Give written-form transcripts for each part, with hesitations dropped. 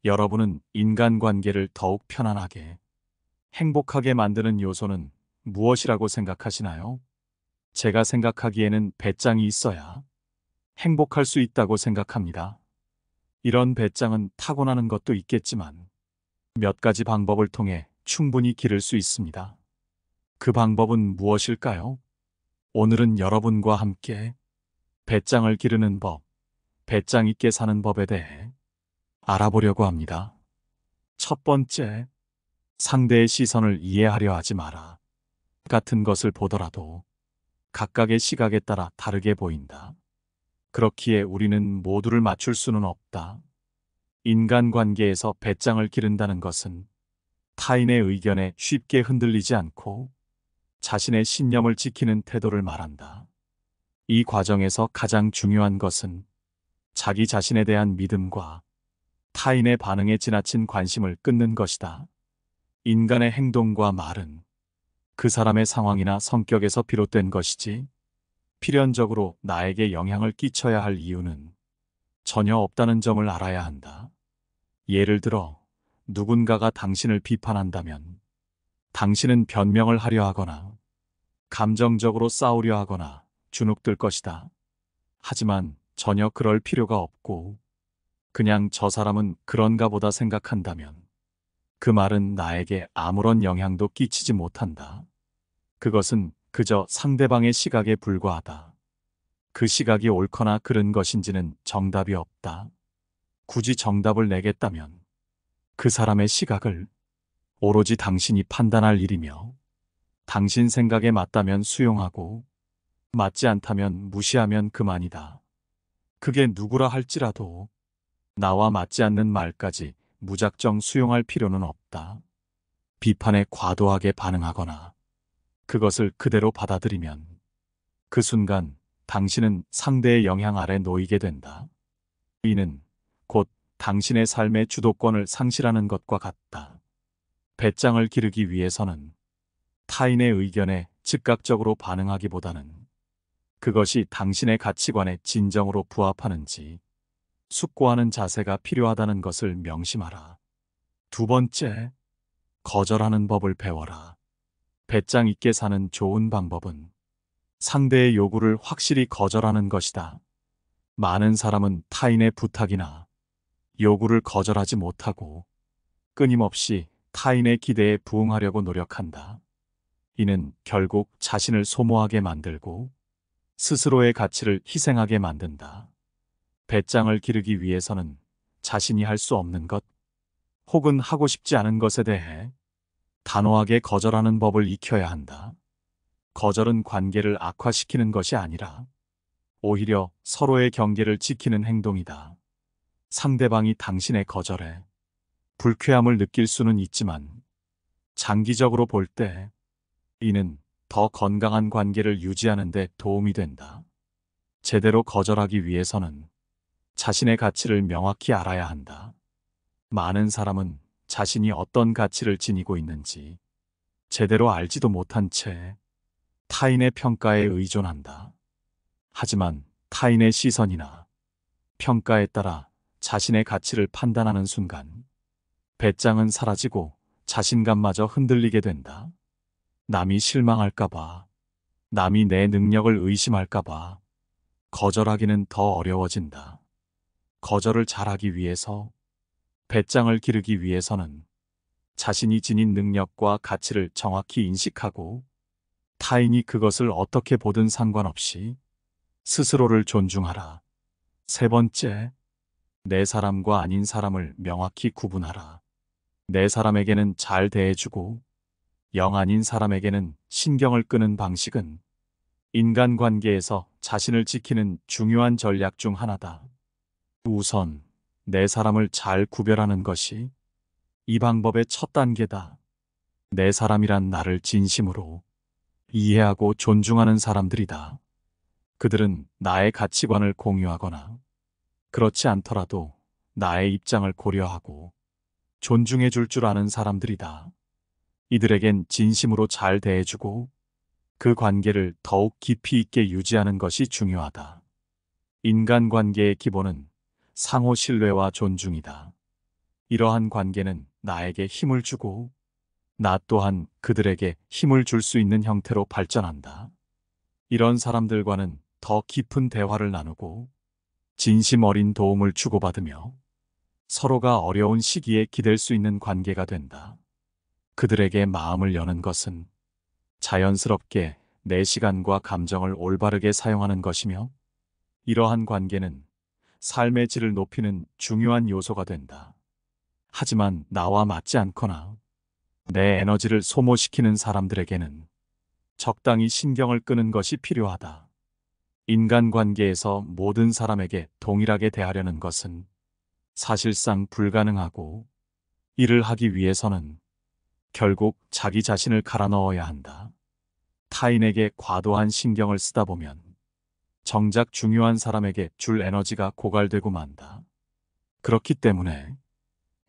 여러분은 인간관계를 더욱 편안하게, 행복하게 만드는 요소는 무엇이라고 생각하시나요? 제가 생각하기에는 배짱이 있어야 행복할 수 있다고 생각합니다. 이런 배짱은 타고나는 것도 있겠지만 몇 가지 방법을 통해 충분히 기를 수 있습니다. 그 방법은 무엇일까요? 오늘은 여러분과 함께 배짱을 기르는 법, 배짱 있게 사는 법에 대해 알아보려고 합니다. 첫 번째, 상대의 시선을 이해하려 하지 마라. 같은 것을 보더라도 각각의 시각에 따라 다르게 보인다. 그렇기에 우리는 모두를 맞출 수는 없다. 인간관계에서 배짱을 기른다는 것은 타인의 의견에 쉽게 흔들리지 않고 자신의 신념을 지키는 태도를 말한다. 이 과정에서 가장 중요한 것은 자기 자신에 대한 믿음과 타인의 반응에 지나친 관심을 끊는 것이다. 인간의 행동과 말은 그 사람의 상황이나 성격에서 비롯된 것이지 필연적으로 나에게 영향을 끼쳐야 할 이유는 전혀 없다는 점을 알아야 한다. 예를 들어 누군가가 당신을 비판한다면 당신은 변명을 하려 하거나 감정적으로 싸우려 하거나 주눅들 것이다. 하지만 전혀 그럴 필요가 없고 그냥 저 사람은 그런가 보다 생각한다면 그 말은 나에게 아무런 영향도 끼치지 못한다. 그것은 그저 상대방의 시각에 불과하다. 그 시각이 옳거나 그른 것인지는 정답이 없다. 굳이 정답을 내겠다면 그 사람의 시각을 오로지 당신이 판단할 일이며 당신 생각에 맞다면 수용하고 맞지 않다면 무시하면 그만이다. 그게 누구라 할지라도 나와 맞지 않는 말까지 무작정 수용할 필요는 없다. 비판에 과도하게 반응하거나 그것을 그대로 받아들이면 그 순간 당신은 상대의 영향 아래 놓이게 된다. 이는 곧 당신의 삶의 주도권을 상실하는 것과 같다. 배짱을 기르기 위해서는 타인의 의견에 즉각적으로 반응하기보다는 그것이 당신의 가치관에 진정으로 부합하는지 숙고하는 자세가 필요하다는 것을 명심하라. 두 번째, 거절하는 법을 배워라. 배짱 있게 사는 좋은 방법은 상대의 요구를 확실히 거절하는 것이다. 많은 사람은 타인의 부탁이나 요구를 거절하지 못하고 끊임없이 타인의 기대에 부응하려고 노력한다. 이는 결국 자신을 소모하게 만들고 스스로의 가치를 희생하게 만든다. 배짱을 기르기 위해서는 자신이 할 수 없는 것 혹은 하고 싶지 않은 것에 대해 단호하게 거절하는 법을 익혀야 한다. 거절은 관계를 악화시키는 것이 아니라 오히려 서로의 경계를 지키는 행동이다. 상대방이 당신의 거절에 불쾌함을 느낄 수는 있지만 장기적으로 볼 때 이는 더 건강한 관계를 유지하는 데 도움이 된다. 제대로 거절하기 위해서는 자신의 가치를 명확히 알아야 한다. 많은 사람은 자신이 어떤 가치를 지니고 있는지 제대로 알지도 못한 채 타인의 평가에 의존한다. 하지만 타인의 시선이나 평가에 따라 자신의 가치를 판단하는 순간 배짱은 사라지고 자신감마저 흔들리게 된다. 남이 실망할까봐, 남이 내 능력을 의심할까봐 거절하기는 더 어려워진다. 거절을 잘하기 위해서, 배짱을 기르기 위해서는 자신이 지닌 능력과 가치를 정확히 인식하고 타인이 그것을 어떻게 보든 상관없이 스스로를 존중하라. 세 번째, 내 사람과 아닌 사람을 명확히 구분하라. 내 사람에게는 잘 대해주고 영 아닌 사람에게는 신경을 끄는 방식은 인간관계에서 자신을 지키는 중요한 전략 중 하나다. 우선 내 사람을 잘 구별하는 것이 이 방법의 첫 단계다. 내 사람이란 나를 진심으로 이해하고 존중하는 사람들이다. 그들은 나의 가치관을 공유하거나 그렇지 않더라도 나의 입장을 고려하고 존중해 줄 줄 아는 사람들이다. 이들에겐 진심으로 잘 대해주고 그 관계를 더욱 깊이 있게 유지하는 것이 중요하다. 인간관계의 기본은 상호 신뢰와 존중이다. 이러한 관계는 나에게 힘을 주고 나 또한 그들에게 힘을 줄 수 있는 형태로 발전한다. 이런 사람들과는 더 깊은 대화를 나누고 진심 어린 도움을 주고받으며 서로가 어려운 시기에 기댈 수 있는 관계가 된다. 그들에게 마음을 여는 것은 자연스럽게 내 시간과 감정을 올바르게 사용하는 것이며 이러한 관계는 삶의 질을 높이는 중요한 요소가 된다. 하지만 나와 맞지 않거나 내 에너지를 소모시키는 사람들에게는 적당히 신경을 끄는 것이 필요하다. 인간관계에서 모든 사람에게 동일하게 대하려는 것은 사실상 불가능하고 이를 하기 위해서는 결국 자기 자신을 갈아 넣어야 한다. 타인에게 과도한 신경을 쓰다 보면 정작 중요한 사람에게 줄 에너지가 고갈되고 만다. 그렇기 때문에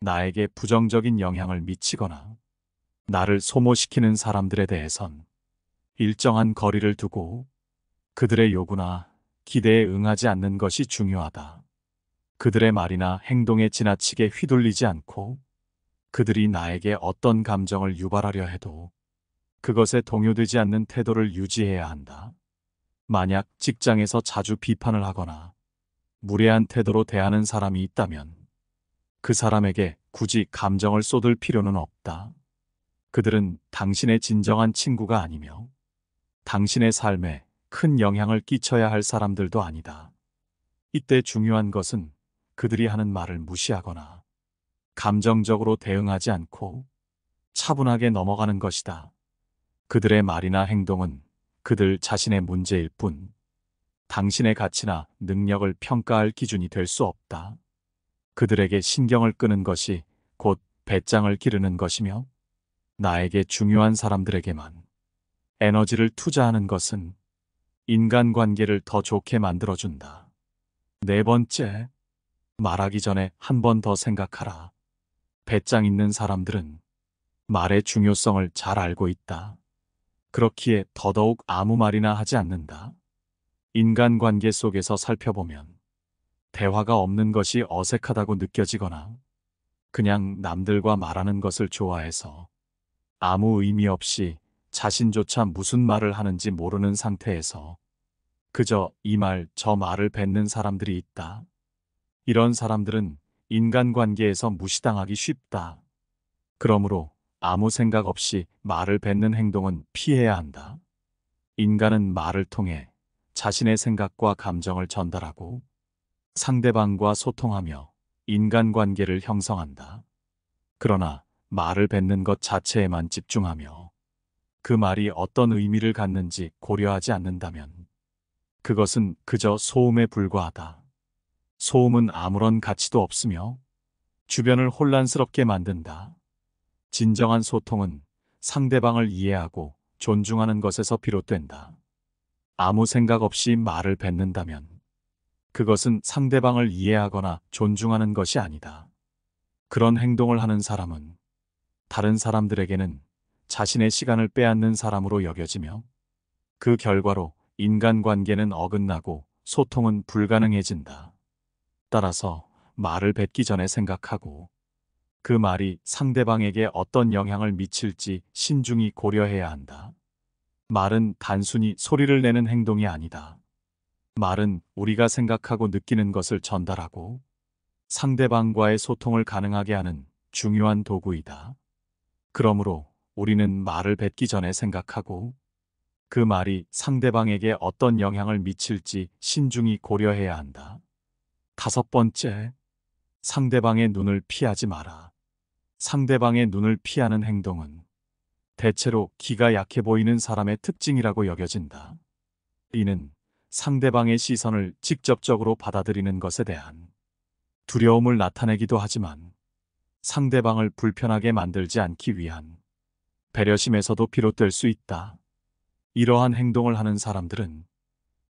나에게 부정적인 영향을 미치거나 나를 소모시키는 사람들에 대해선 일정한 거리를 두고 그들의 요구나 기대에 응하지 않는 것이 중요하다. 그들의 말이나 행동에 지나치게 휘둘리지 않고 그들이 나에게 어떤 감정을 유발하려 해도 그것에 동요되지 않는 태도를 유지해야 한다. 만약 직장에서 자주 비판을 하거나 무례한 태도로 대하는 사람이 있다면 그 사람에게 굳이 감정을 쏟을 필요는 없다. 그들은 당신의 진정한 친구가 아니며 당신의 삶에 큰 영향을 끼쳐야 할 사람들도 아니다. 이때 중요한 것은 그들이 하는 말을 무시하거나 감정적으로 대응하지 않고 차분하게 넘어가는 것이다. 그들의 말이나 행동은 그들 자신의 문제일 뿐 당신의 가치나 능력을 평가할 기준이 될 수 없다. 그들에게 신경을 끄는 것이 곧 배짱을 기르는 것이며 나에게 중요한 사람들에게만 에너지를 투자하는 것은 인간관계를 더 좋게 만들어준다. 네 번째, 말하기 전에 한 번 더 생각하라. 배짱 있는 사람들은 말의 중요성을 잘 알고 있다. 그렇기에 더더욱 아무 말이나 하지 않는다. 인간관계 속에서 살펴보면 대화가 없는 것이 어색하다고 느껴지거나 그냥 남들과 말하는 것을 좋아해서 아무 의미 없이 자신조차 무슨 말을 하는지 모르는 상태에서 그저 이 말 저 말을 뱉는 사람들이 있다. 이런 사람들은 인간관계에서 무시당하기 쉽다. 그러므로 아무 생각 없이 말을 뱉는 행동은 피해야 한다. 인간은 말을 통해 자신의 생각과 감정을 전달하고 상대방과 소통하며 인간관계를 형성한다. 그러나 말을 뱉는 것 자체에만 집중하며 그 말이 어떤 의미를 갖는지 고려하지 않는다면 그것은 그저 소음에 불과하다. 소음은 아무런 가치도 없으며 주변을 혼란스럽게 만든다. 진정한 소통은 상대방을 이해하고 존중하는 것에서 비롯된다. 아무 생각 없이 말을 뱉는다면 그것은 상대방을 이해하거나 존중하는 것이 아니다. 그런 행동을 하는 사람은 다른 사람들에게는 자신의 시간을 빼앗는 사람으로 여겨지며 그 결과로 인간관계는 어긋나고 소통은 불가능해진다. 따라서 말을 뱉기 전에 생각하고 그 말이 상대방에게 어떤 영향을 미칠지 신중히 고려해야 한다. 말은 단순히 소리를 내는 행동이 아니다. 말은 우리가 생각하고 느끼는 것을 전달하고 상대방과의 소통을 가능하게 하는 중요한 도구이다. 그러므로 우리는 말을 뱉기 전에 생각하고 그 말이 상대방에게 어떤 영향을 미칠지 신중히 고려해야 한다. 다섯 번째, 상대방의 눈을 피하지 마라. 상대방의 눈을 피하는 행동은 대체로 기가 약해 보이는 사람의 특징이라고 여겨진다. 이는 상대방의 시선을 직접적으로 받아들이는 것에 대한 두려움을 나타내기도 하지만 상대방을 불편하게 만들지 않기 위한 배려심에서도 비롯될 수 있다. 이러한 행동을 하는 사람들은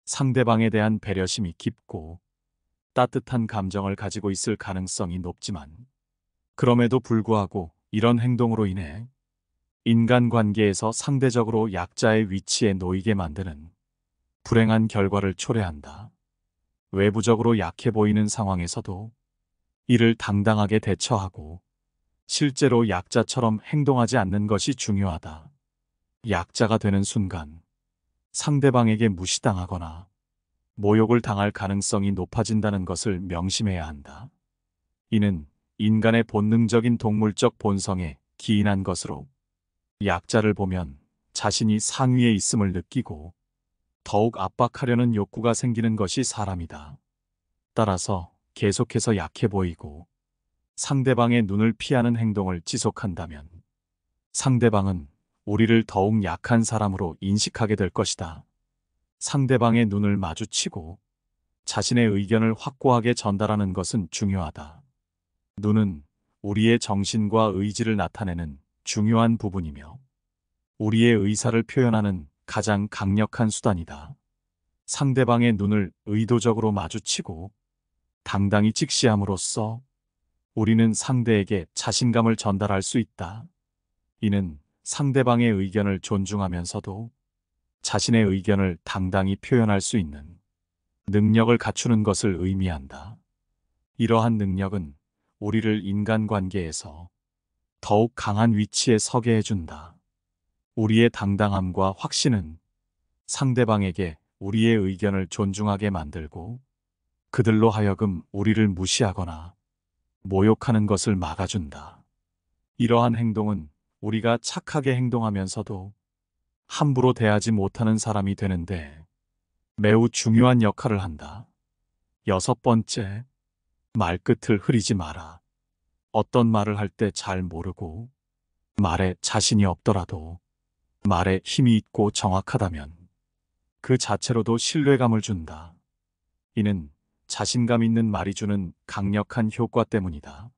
상대방에 대한 배려심이 깊고 따뜻한 감정을 가지고 있을 가능성이 높지만 그럼에도 불구하고 이런 행동으로 인해 인간관계에서 상대적으로 약자의 위치에 놓이게 만드는 불행한 결과를 초래한다. 외부적으로 약해 보이는 상황에서도 이를 당당하게 대처하고 실제로 약자처럼 행동하지 않는 것이 중요하다. 약자가 되는 순간 상대방에게 무시당하거나 모욕을 당할 가능성이 높아진다는 것을 명심해야 한다. 이는 인간의 본능적인 동물적 본성에 기인한 것으로 약자를 보면 자신이 상위에 있음을 느끼고 더욱 압박하려는 욕구가 생기는 것이 사람이다. 따라서 계속해서 약해 보이고 상대방의 눈을 피하는 행동을 지속한다면 상대방은 우리를 더욱 약한 사람으로 인식하게 될 것이다. 상대방의 눈을 마주치고 자신의 의견을 확고하게 전달하는 것은 중요하다. 눈은 우리의 정신과 의지를 나타내는 중요한 부분이며 우리의 의사를 표현하는 가장 강력한 수단이다. 상대방의 눈을 의도적으로 마주치고 당당히 직시함으로써 우리는 상대에게 자신감을 전달할 수 있다. 이는 상대방의 의견을 존중하면서도 자신의 의견을 당당히 표현할 수 있는 능력을 갖추는 것을 의미한다. 이러한 능력은 우리를 인간관계에서 더욱 강한 위치에 서게 해준다. 우리의 당당함과 확신은 상대방에게 우리의 의견을 존중하게 만들고 그들로 하여금 우리를 무시하거나 모욕하는 것을 막아준다. 이러한 행동은 우리가 착하게 행동하면서도 함부로 대하지 못하는 사람이 되는데 매우 중요한 역할을 한다. 6번째, 말끝을 흐리지 마라. 어떤 말을 할 때 잘 모르고 말에 자신이 없더라도 말에 힘이 있고 정확하다면 그 자체로도 신뢰감을 준다. 이는 자신감 있는 말이 주는 강력한 효과 때문이다.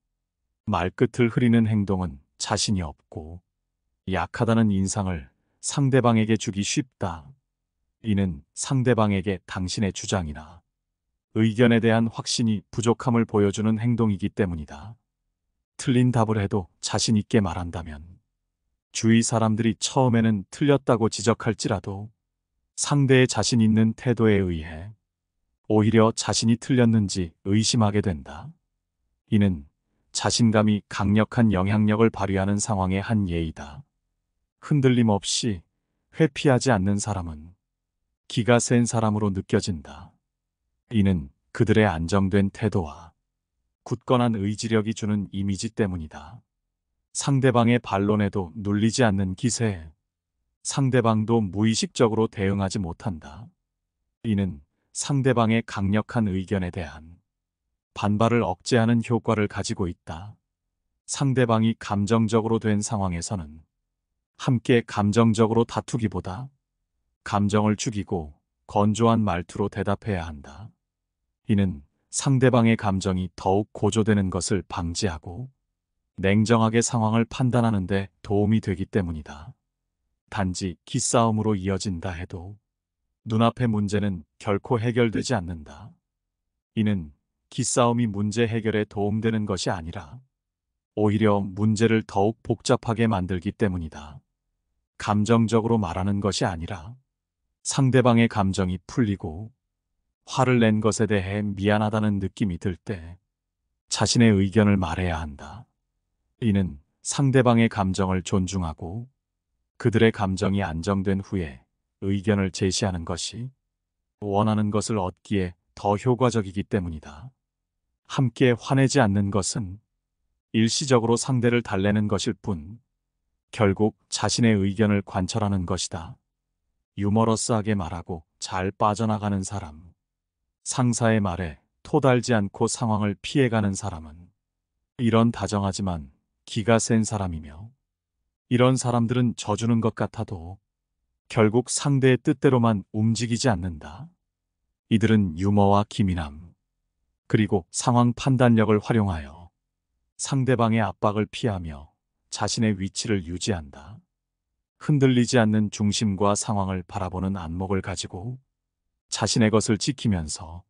말끝을 흐리는 행동은 자신이 없고 약하다는 인상을 상대방에게 주기 쉽다. 이는 상대방에게 당신의 주장이나 의견에 대한 확신이 부족함을 보여주는 행동이기 때문이다. 틀린 답을 해도 자신 있게 말한다면 주위 사람들이 처음에는 틀렸다고 지적할지라도 상대의 자신 있는 태도에 의해 오히려 자신이 틀렸는지 의심하게 된다. 이는 자신감이 강력한 영향력을 발휘하는 상황의 한 예이다. 흔들림 없이 회피하지 않는 사람은 기가 센 사람으로 느껴진다. 이는 그들의 안정된 태도와 굳건한 의지력이 주는 이미지 때문이다. 상대방의 반론에도 눌리지 않는 기세에 상대방도 무의식적으로 대응하지 못한다. 이는 상대방의 강력한 의견에 대한 반발을 억제하는 효과를 가지고 있다. 상대방이 감정적으로 된 상황에서는 함께 감정적으로 다투기보다 감정을 죽이고 건조한 말투로 대답해야 한다. 이는 상대방의 감정이 더욱 고조되는 것을 방지하고 냉정하게 상황을 판단하는 데 도움이 되기 때문이다. 단지 기싸움으로 이어진다 해도 눈앞의 문제는 결코 해결되지 않는다. 이는 기싸움이 문제 해결에 도움되는 것이 아니라 오히려 문제를 더욱 복잡하게 만들기 때문이다. 감정적으로 말하는 것이 아니라 상대방의 감정이 풀리고 화를 낸 것에 대해 미안하다는 느낌이 들 때 자신의 의견을 말해야 한다. 이는 상대방의 감정을 존중하고 그들의 감정이 안정된 후에 의견을 제시하는 것이 원하는 것을 얻기에 더 효과적이기 때문이다. 함께 화내지 않는 것은 일시적으로 상대를 달래는 것일 뿐 결국 자신의 의견을 관철하는 것이다. 유머러스하게 말하고 잘 빠져나가는 사람, 상사의 말에 토달지 않고 상황을 피해가는 사람은 이런 다정하지만 기가 센 사람이며 이런 사람들은 져주는 것 같아도 결국 상대의 뜻대로만 움직이지 않는다. 이들은 유머와 기민함, 그리고 상황 판단력을 활용하여 상대방의 압박을 피하며 자신의 위치를 유지한다. 흔들리지 않는 중심과 상황을 바라보는 안목을 가지고 자신의 것을 지키면서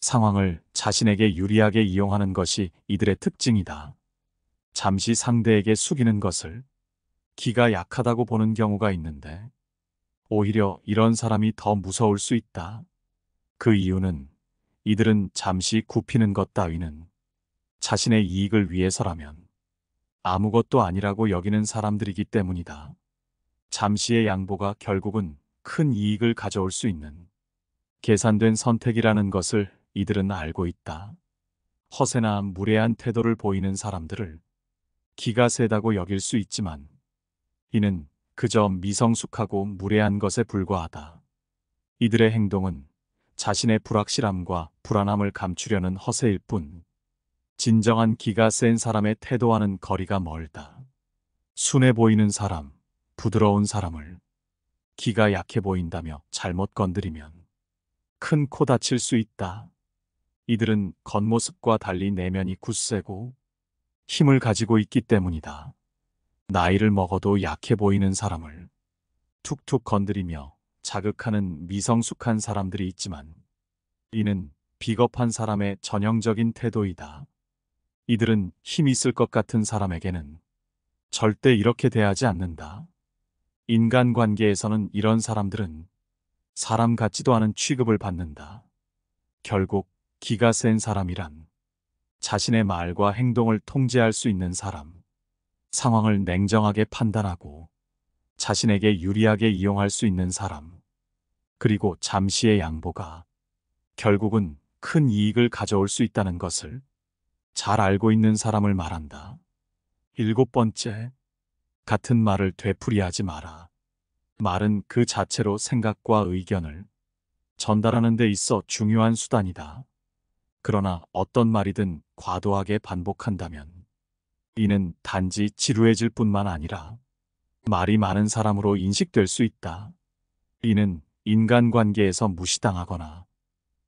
상황을 자신에게 유리하게 이용하는 것이 이들의 특징이다. 잠시 상대에게 숙이는 것을 기가 약하다고 보는 경우가 있는데 오히려 이런 사람이 더 무서울 수 있다. 그 이유는 이들은 잠시 굽히는 것 따위는 자신의 이익을 위해서라면 아무것도 아니라고 여기는 사람들이기 때문이다. 잠시의 양보가 결국은 큰 이익을 가져올 수 있는 계산된 선택이라는 것을 이들은 알고 있다. 허세나 무례한 태도를 보이는 사람들을 기가 세다고 여길 수 있지만 이는 그저 미성숙하고 무례한 것에 불과하다. 이들의 행동은 자신의 불확실함과 불안함을 감추려는 허세일 뿐 진정한 기가 센 사람의 태도와는 거리가 멀다. 순해 보이는 사람, 부드러운 사람을 기가 약해 보인다며 잘못 건드리면 큰 코 다칠 수 있다. 이들은 겉모습과 달리 내면이 굳세고 힘을 가지고 있기 때문이다. 나이를 먹어도 약해 보이는 사람을 툭툭 건드리며 자극하는 미성숙한 사람들이 있지만 이는 비겁한 사람의 전형적인 태도이다. 이들은 힘 있을 것 같은 사람에게는 절대 이렇게 대하지 않는다. 인간관계에서는 이런 사람들은 사람 같지도 않은 취급을 받는다. 결국 기가 센 사람이란 자신의 말과 행동을 통제할 수 있는 사람, 상황을 냉정하게 판단하고 자신에게 유리하게 이용할 수 있는 사람, 그리고 잠시의 양보가 결국은 큰 이익을 가져올 수 있다는 것을 잘 알고 있는 사람을 말한다. 7번째, 같은 말을 되풀이하지 마라. 말은 그 자체로 생각과 의견을 전달하는 데 있어 중요한 수단이다. 그러나 어떤 말이든 과도하게 반복한다면 이는 단지 지루해질 뿐만 아니라 말이 많은 사람으로 인식될 수 있다. 이는 인간관계에서 무시당하거나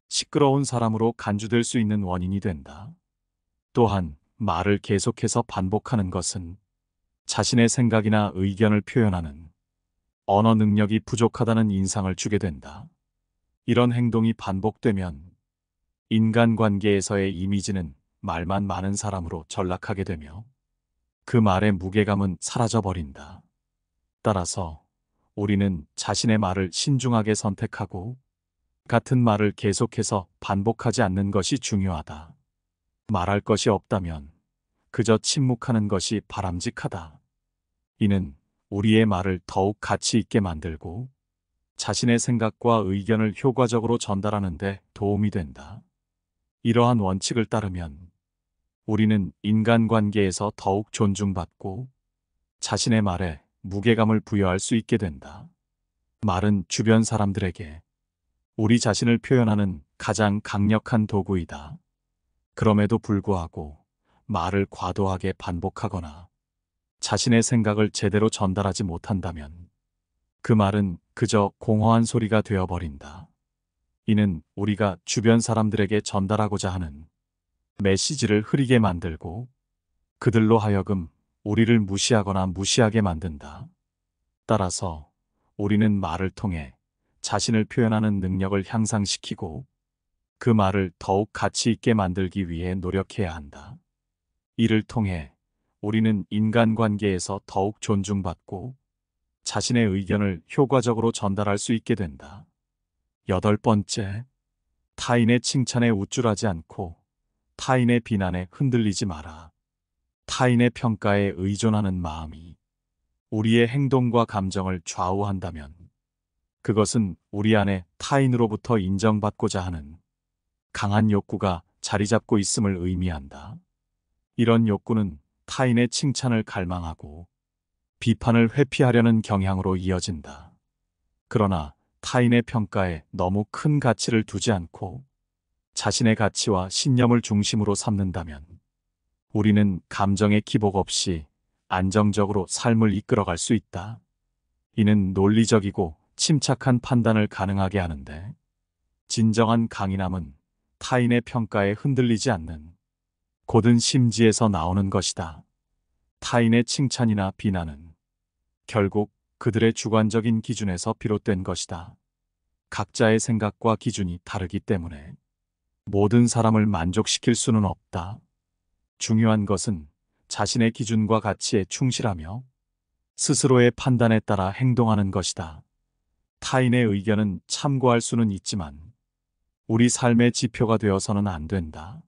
시끄러운 사람으로 간주될 수 있는 원인이 된다. 또한 말을 계속해서 반복하는 것은 자신의 생각이나 의견을 표현하는 언어 능력이 부족하다는 인상을 주게 된다. 이런 행동이 반복되면 인간관계에서의 이미지는 말만 많은 사람으로 전락하게 되며 그 말의 무게감은 사라져버린다. 따라서 우리는 자신의 말을 신중하게 선택하고 같은 말을 계속해서 반복하지 않는 것이 중요하다. 말할 것이 없다면 그저 침묵하는 것이 바람직하다. 이는 우리의 말을 더욱 가치 있게 만들고 자신의 생각과 의견을 효과적으로 전달하는 데 도움이 된다. 이러한 원칙을 따르면 우리는 인간관계에서 더욱 존중받고 자신의 말에 무게감을 부여할 수 있게 된다. 말은 주변 사람들에게 우리 자신을 표현하는 가장 강력한 도구이다. 그럼에도 불구하고 말을 과도하게 반복하거나 자신의 생각을 제대로 전달하지 못한다면 그 말은 그저 공허한 소리가 되어버린다. 이는 우리가 주변 사람들에게 전달하고자 하는 메시지를 흐리게 만들고 그들로 하여금 우리를 무시하거나 무시하게 만든다. 따라서 우리는 말을 통해 자신을 표현하는 능력을 향상시키고 그 말을 더욱 가치 있게 만들기 위해 노력해야 한다. 이를 통해 우리는 인간관계에서 더욱 존중받고 자신의 의견을 효과적으로 전달할 수 있게 된다. 8번째, 타인의 칭찬에 우쭐하지 않고 타인의 비난에 흔들리지 마라. 타인의 평가에 의존하는 마음이 우리의 행동과 감정을 좌우한다면 그것은 우리 안에 타인으로부터 인정받고자 하는 강한 욕구가 자리 잡고 있음을 의미한다. 이런 욕구는 타인의 칭찬을 갈망하고 비판을 회피하려는 경향으로 이어진다. 그러나 타인의 평가에 너무 큰 가치를 두지 않고 자신의 가치와 신념을 중심으로 삼는다면 우리는 감정의 기복 없이 안정적으로 삶을 이끌어갈 수 있다. 이는 논리적이고 침착한 판단을 가능하게 하는데 진정한 강인함은 타인의 평가에 흔들리지 않는 고든 심지에서 나오는 것이다. 타인의 칭찬이나 비난은 결국 그들의 주관적인 기준에서 비롯된 것이다. 각자의 생각과 기준이 다르기 때문에 모든 사람을 만족시킬 수는 없다. 중요한 것은 자신의 기준과 가치에 충실하며 스스로의 판단에 따라 행동하는 것이다. 타인의 의견은 참고할 수는 있지만 우리 삶의 지표가 되어서는 안 된다.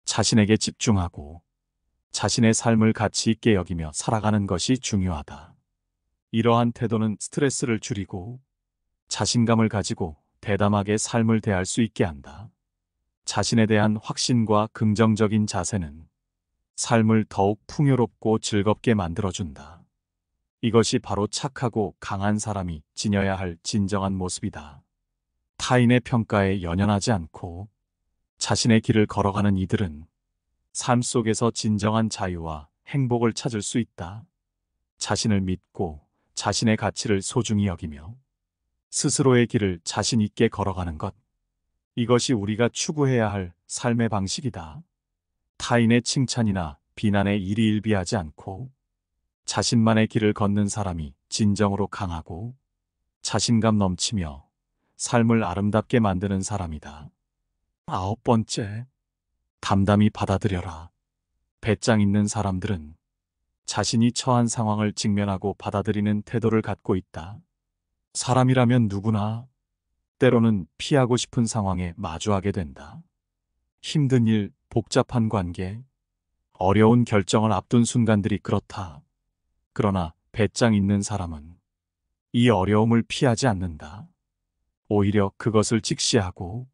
자신에게 집중하고 자신의 삶을 가치 있게 여기며 살아가는 것이 중요하다. 이러한 태도는 스트레스를 줄이고 자신감을 가지고 대담하게 삶을 대할 수 있게 한다. 자신에 대한 확신과 긍정적인 자세는 삶을 더욱 풍요롭고 즐겁게 만들어준다. 이것이 바로 착하고 강한 사람이 지녀야 할 진정한 모습이다. 타인의 평가에 연연하지 않고 자신의 길을 걸어가는 이들은 삶 속에서 진정한 자유와 행복을 찾을 수 있다. 자신을 믿고 자신의 가치를 소중히 여기며 스스로의 길을 자신 있게 걸어가는 것. 이것이 우리가 추구해야 할 삶의 방식이다. 타인의 칭찬이나 비난에 일희일비하지 않고 자신만의 길을 걷는 사람이 진정으로 강하고 자신감 넘치며 삶을 아름답게 만드는 사람이다. 9번째, 담담히 받아들여라. 배짱 있는 사람들은 자신이 처한 상황을 직면하고 받아들이는 태도를 갖고 있다. 사람이라면 누구나 때로는 피하고 싶은 상황에 마주하게 된다. 힘든 일, 복잡한 관계, 어려운 결정을 앞둔 순간들이 그렇다. 그러나 배짱 있는 사람은 이 어려움을 피하지 않는다. 오히려 그것을 직시하고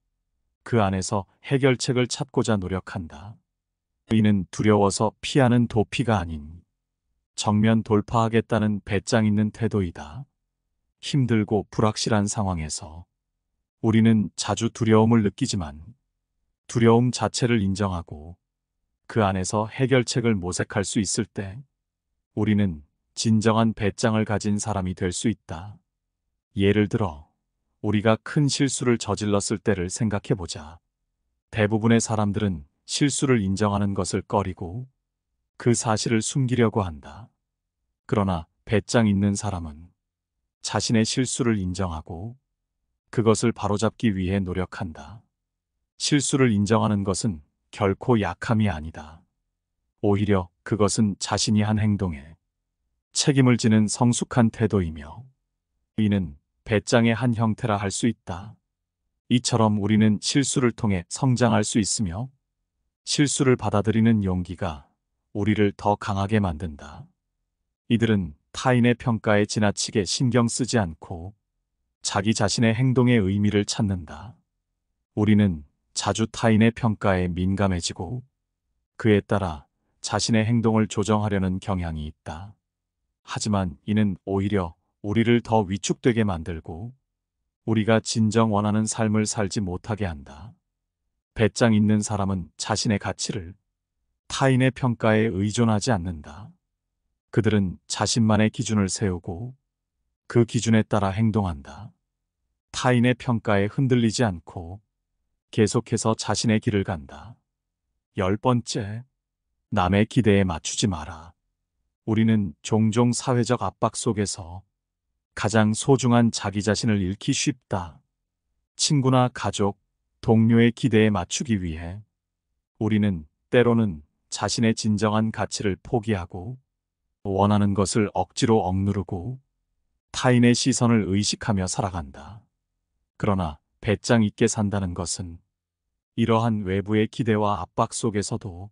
그 안에서 해결책을 찾고자 노력한다. 이는 두려워서 피하는 도피가 아닌 정면 돌파하겠다는 배짱 있는 태도이다. 힘들고 불확실한 상황에서 우리는 자주 두려움을 느끼지만 두려움 자체를 인정하고 그 안에서 해결책을 모색할 수 있을 때 우리는 진정한 배짱을 가진 사람이 될 수 있다. 예를 들어 우리가 큰 실수를 저질렀을 때를 생각해 보자. 대부분의 사람들은 실수를 인정하는 것을 꺼리고 그 사실을 숨기려고 한다. 그러나 배짱 있는 사람은 자신의 실수를 인정하고 그것을 바로잡기 위해 노력한다. 실수를 인정하는 것은 결코 약함이 아니다. 오히려 그것은 자신이 한 행동에 책임을 지는 성숙한 태도이며 이는 배짱의 한 형태라 할 수 있다. 이처럼 우리는 실수를 통해 성장할 수 있으며 실수를 받아들이는 용기가 우리를 더 강하게 만든다. 이들은 타인의 평가에 지나치게 신경 쓰지 않고 자기 자신의 행동의 의미를 찾는다. 우리는 자주 타인의 평가에 민감해지고 그에 따라 자신의 행동을 조정하려는 경향이 있다. 하지만 이는 오히려 우리를 더 위축되게 만들고 우리가 진정 원하는 삶을 살지 못하게 한다. 배짱 있는 사람은 자신의 가치를 타인의 평가에 의존하지 않는다. 그들은 자신만의 기준을 세우고 그 기준에 따라 행동한다. 타인의 평가에 흔들리지 않고 계속해서 자신의 길을 간다. 10번째, 남의 기대에 맞추지 마라. 우리는 종종 사회적 압박 속에서 가장 소중한 자기 자신을 잃기 쉽다. 친구나 가족, 동료의 기대에 맞추기 위해 우리는 때로는 자신의 진정한 가치를 포기하고 원하는 것을 억지로 억누르고 타인의 시선을 의식하며 살아간다. 그러나 배짱 있게 산다는 것은 이러한 외부의 기대와 압박 속에서도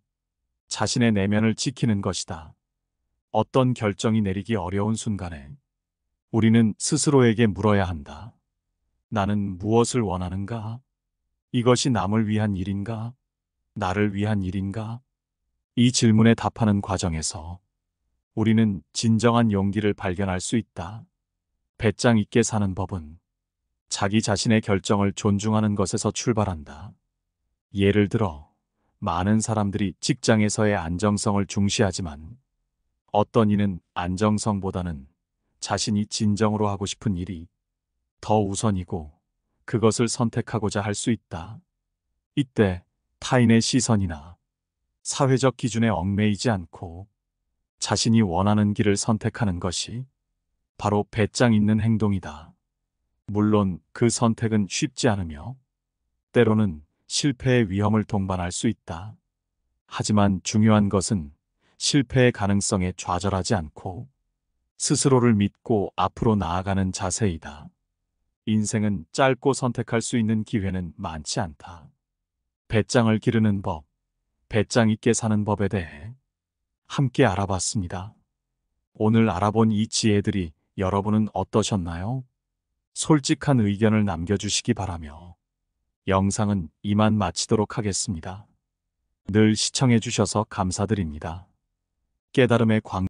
자신의 내면을 지키는 것이다. 어떤 결정이 내리기 어려운 순간에 우리는 스스로에게 물어야 한다. 나는 무엇을 원하는가? 이것이 남을 위한 일인가? 나를 위한 일인가? 이 질문에 답하는 과정에서 우리는 진정한 용기를 발견할 수 있다. 배짱 있게 사는 법은 자기 자신의 결정을 존중하는 것에서 출발한다. 예를 들어, 많은 사람들이 직장에서의 안정성을 중시하지만 어떤 이는 안정성보다는 자신이 진정으로 하고 싶은 일이 더 우선이고 그것을 선택하고자 할 수 있다. 이때 타인의 시선이나 사회적 기준에 얽매이지 않고 자신이 원하는 길을 선택하는 것이 바로 배짱 있는 행동이다. 물론 그 선택은 쉽지 않으며 때로는 실패의 위험을 동반할 수 있다. 하지만 중요한 것은 실패의 가능성에 좌절하지 않고 스스로를 믿고 앞으로 나아가는 자세이다. 인생은 짧고 선택할 수 있는 기회는 많지 않다. 배짱을 기르는 법. 배짱 있게 사는 법에 대해 함께 알아봤습니다. 오늘 알아본 이 지혜들이 여러분은 어떠셨나요? 솔직한 의견을 남겨주시기 바라며 영상은 이만 마치도록 하겠습니다. 늘 시청해주셔서 감사드립니다. 깨달음의 광